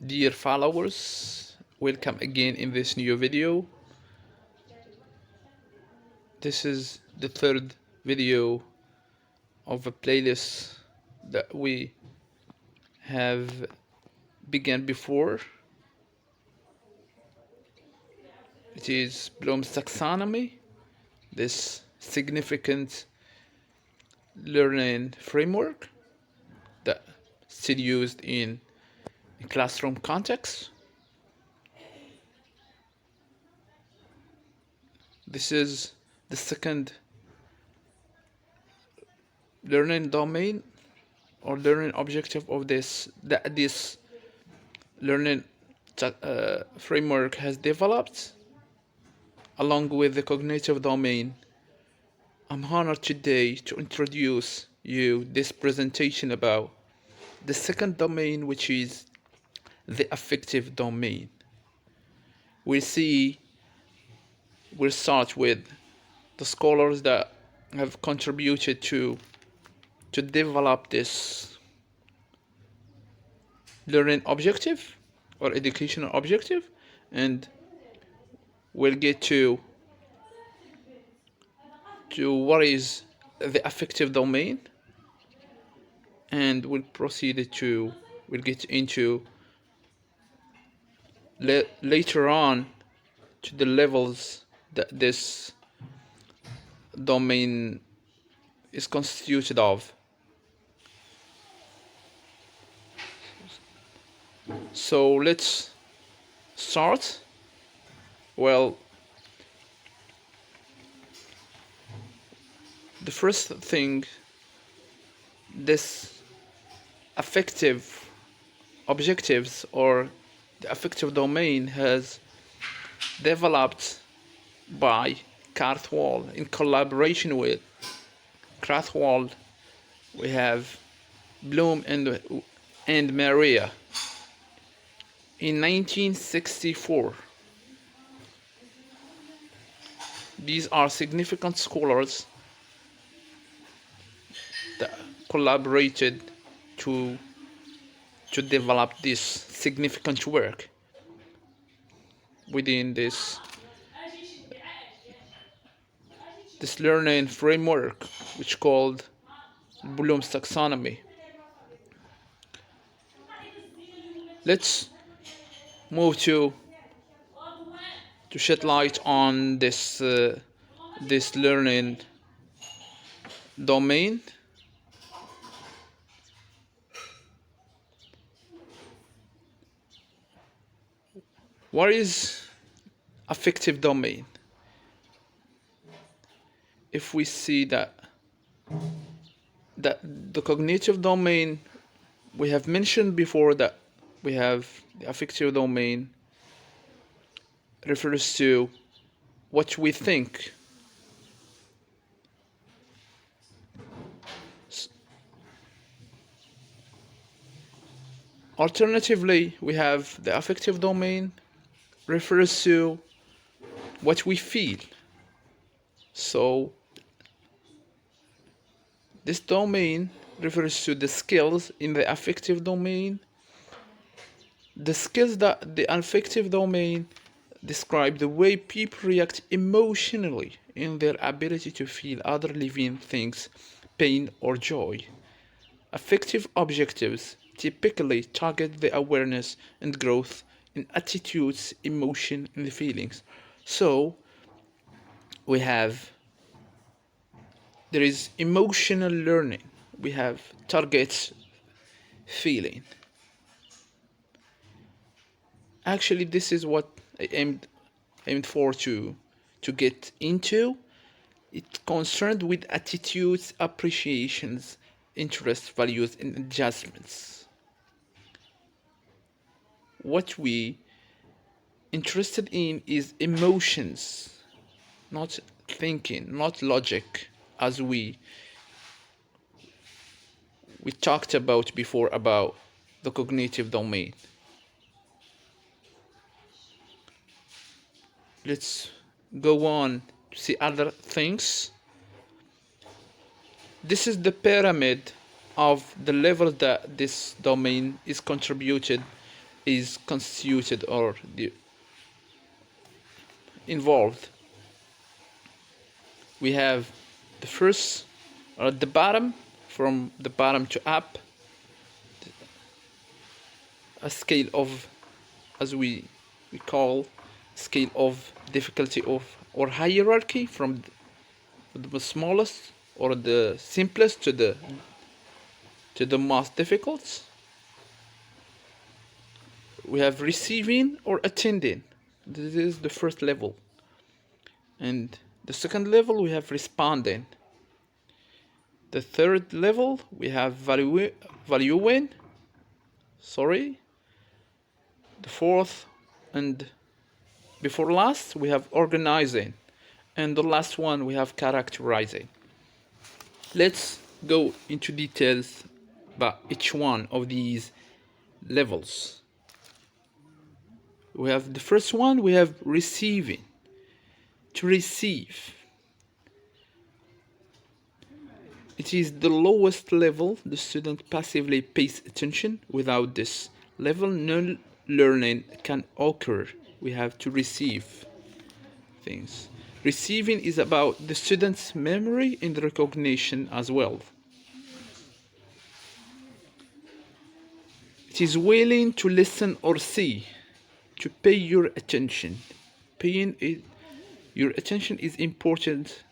Dear followers, welcome again in this new video. This is the third video of a playlist that we have begun before. It is Bloom's Taxonomy, this significant learning framework that is still used in a classroom context. This is the second learning domain or learning objective of this learning framework has developed along with the cognitive domain. I'm honored today to introduce you this presentation about the second domain, which is the affective domain. We'll start with the scholars that have contributed to develop this learning objective or educational objective, and we'll get to what is the affective domain, and we'll get into later on to the levels that this domain is constituted of. So let's start. Well, the first thing, this affective objectives or the affective domain has developed by Carthwall in collaboration with Carthwall. We have Bloom and Maria in 1964. These are significant scholars that collaborated to develop this significant work within this learning framework, which called Bloom's Taxonomy. Let's move to shed light on this learning domain. What is affective domain? If we see that the cognitive domain, we have mentioned before that we have the affective domain refers to what we think. Alternatively, we have the affective domain refers to what we feel. So this domain refers to the skills in the affective domain. The skills that the affective domain describe the way people react emotionally in their ability to feel other living things, pain or joy. Affective objectives typically target the awareness and growth in attitudes, emotion, and feelings. So there is emotional learning. We have targets, feeling. Actually, this is what I aimed for to get into. It's concerned with attitudes, appreciations, interests, values, and adjustments. What we interested in is emotions, not thinking, not logic, as we talked about before about the cognitive domain. Let's go on to see other things. This is the pyramid of the level that this domain is contributed is constituted or involved. We have the first, or at the bottom, from the bottom to up, a scale of, as we call, scale of difficulty of or hierarchy from the smallest or the simplest to the most difficult. We have receiving or attending. This is the first level. And the second level we have responding. The third level we have valuing. The fourth and before last we have organizing. And the last one we have characterizing. Let's go into details about each one of these levels. We have the first one, we have receiving. To receive. It is the lowest level. The student passively pays attention. Without this level, no learning can occur. We have to receive things. Receiving is about the student's memory and recognition as well. It is willing to listen or see, to pay your attention. Paying your attention is important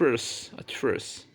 at first.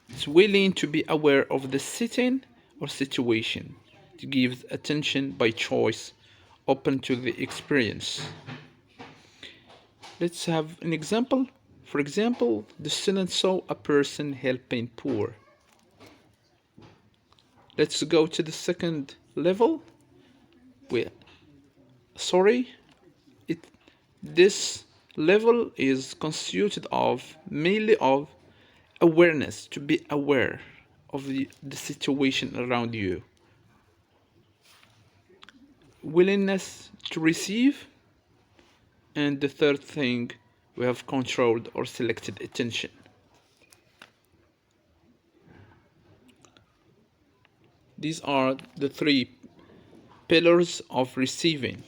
It's willing to be aware of the setting or situation. It gives attention by choice, open to the experience. Let's have an example. For example, the student saw a person helping poor. Let's go to the second level. This level is constituted of mainly of awareness, to be aware of the situation around you. Willingness to receive, and the third thing, we have controlled or selected attention. These are the three pillars of receiving.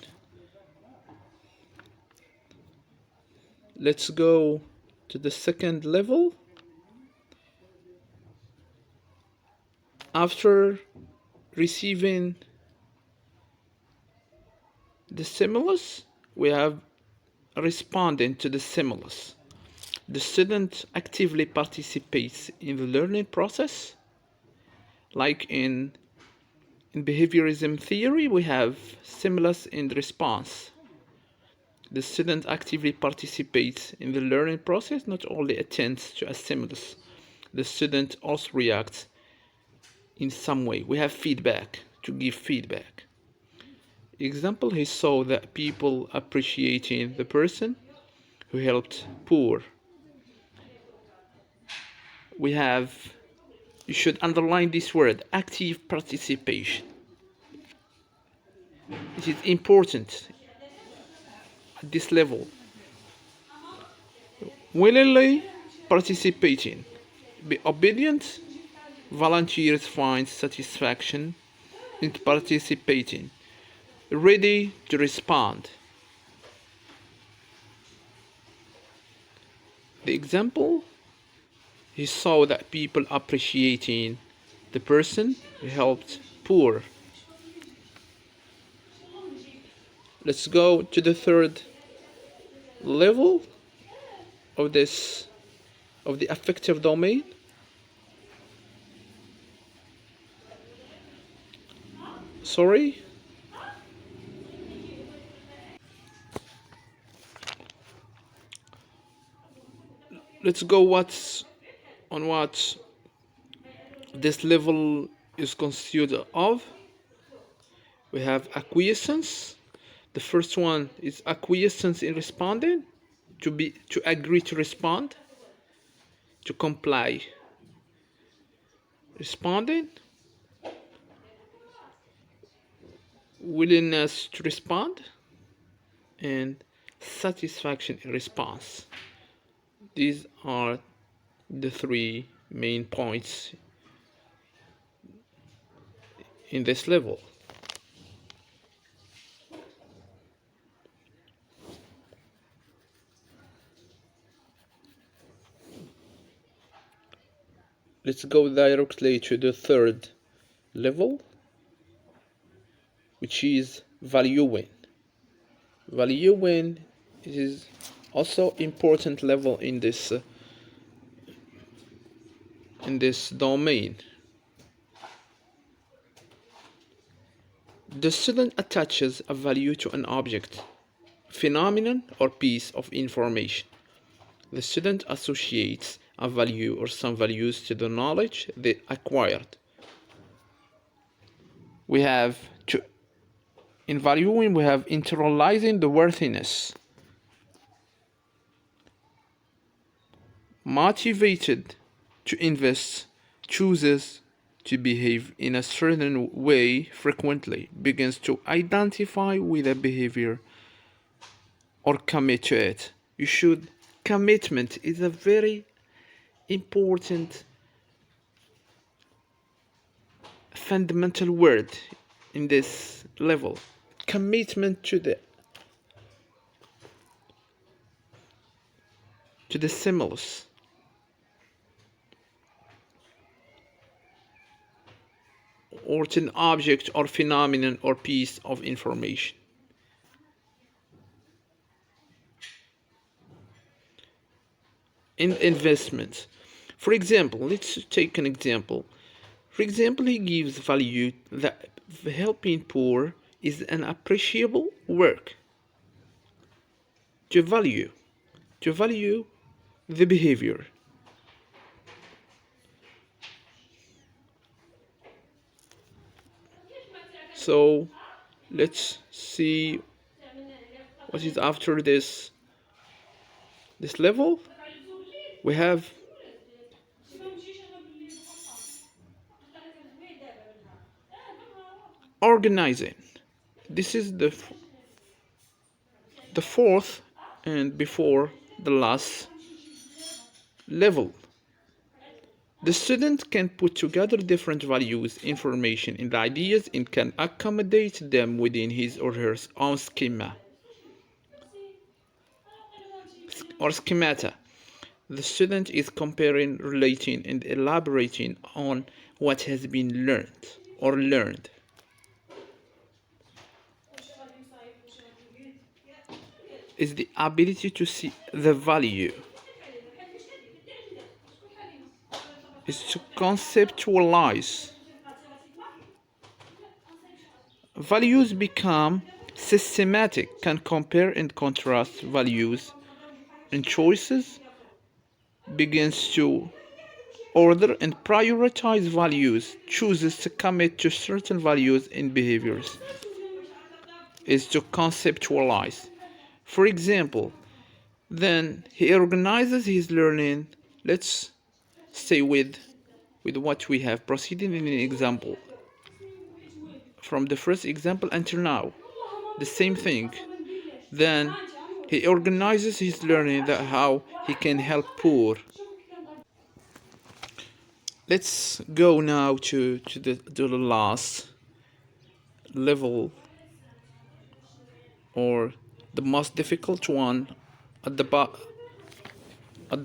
Let's go to the second level. After receiving the stimulus, we have responding to the stimulus. The student actively participates in the learning process. Like in behaviorism theory, we have stimulus and response. The student actively participates in the learning process, not only attends to a stimulus. The student also reacts in some way. We have feedback, to give feedback. Example, he saw that people appreciating the person who helped poor. We have, you should underline this word, active participation. It is important at this level. Willingly participating. Be obedient. Volunteers find satisfaction in participating. Ready to respond. The example, he saw that people appreciating the person who helped poor. Let's go to the third level of the affective domain. Let's go what this level is constituted of. We have acquiescence. The first one is acquiescence in responding, to agree to respond, to comply. Responding, willingness to respond, and satisfaction in response. These are the three main points in this level. Let's go directly to the third level, which is valuing. Valuing is also important level in this domain. The student attaches a value to an object, phenomenon, or piece of information. The student associates a value or some values to the knowledge they acquired. In valuing, we have internalizing the worthiness. Motivated to invest, chooses to behave in a certain way frequently, begins to identify with a behavior or commit to it. Commitment is a very important fundamental word in this level. Commitment to the stimulus. Or to an object or phenomenon or piece of information. In investments, for example, let's take an example. For example, he gives value that helping poor is an appreciable work. To value the behavior. So let's see what is after this level. We have organizing. This is the fourth and before the last level. The student can put together different values, information, and ideas and can accommodate them within his or her own schema or schemata. The student is comparing, relating, and elaborating on what has been learned. Is the ability to see the value. Is to conceptualize. Values become systematic, can compare and contrast values, and choices begins to order and prioritize values, chooses to commit to certain values and behaviors. Is to conceptualize. For example, then he organizes his learning. Let's stay with what we have proceeded in an example. From the first example until now, the same thing. Then he organizes his learning that how he can help poor. Let's go now to the last level, or the most difficult one at the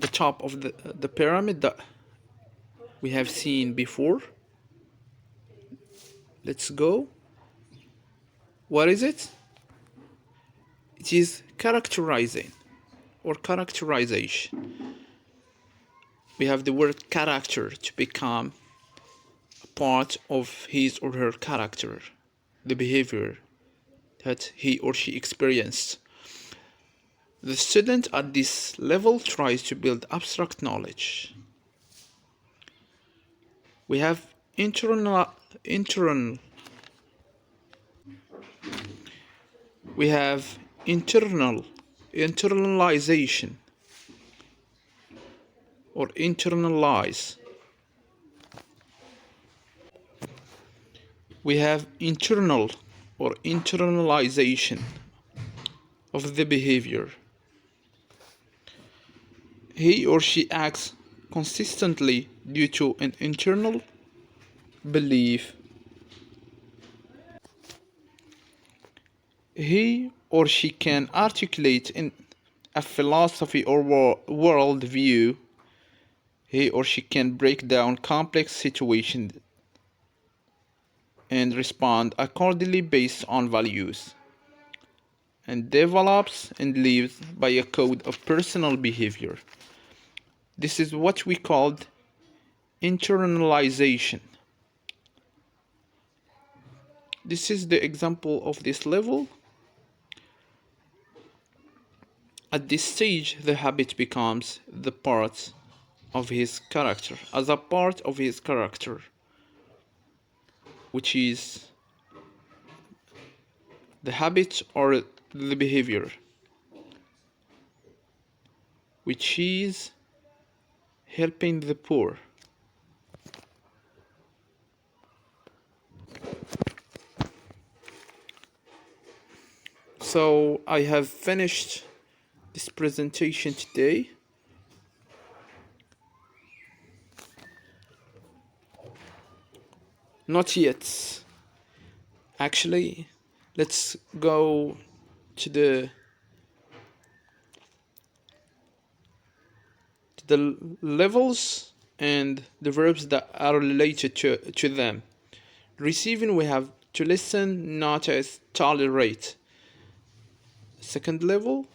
top of the pyramid that we have seen before. Let's go. What is it? It is characterizing or characterization. We have the word character, to become a part of his or her character, the behavior that he or she experienced. The student at this level tries to build abstract knowledge. We have internalization or internalize. We have internal or internalization of the behavior. He or she acts consistently due to an internal belief He or she can articulate in a philosophy or world view. He or she can break down complex situations and respond accordingly based on values, and develops and lives by a code of personal behavior. This is what we called internalization. This is the example of this level. At this stage, the habit becomes the part of his character, as a part of his character, which is the habit or the behavior, which is helping the poor. So I have finished this presentation today. Not yet. Actually, let's go to the levels and the verbs that are related to them. Receiving, we have to listen, notice, tolerate. Second level,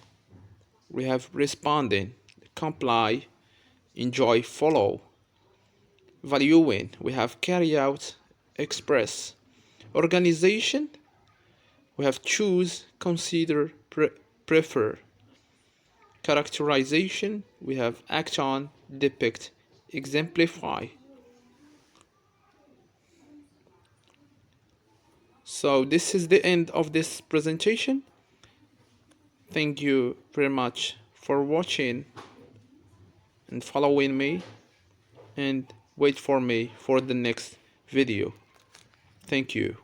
we have responding, comply, enjoy, follow. Valuing, we have carry out, express. Organization, we have choose, consider, prefer. Characterization, we have act on, depict, exemplify. So this is the end of this presentation. Thank you very much for watching and following me, and wait for me for the next video. Thank you.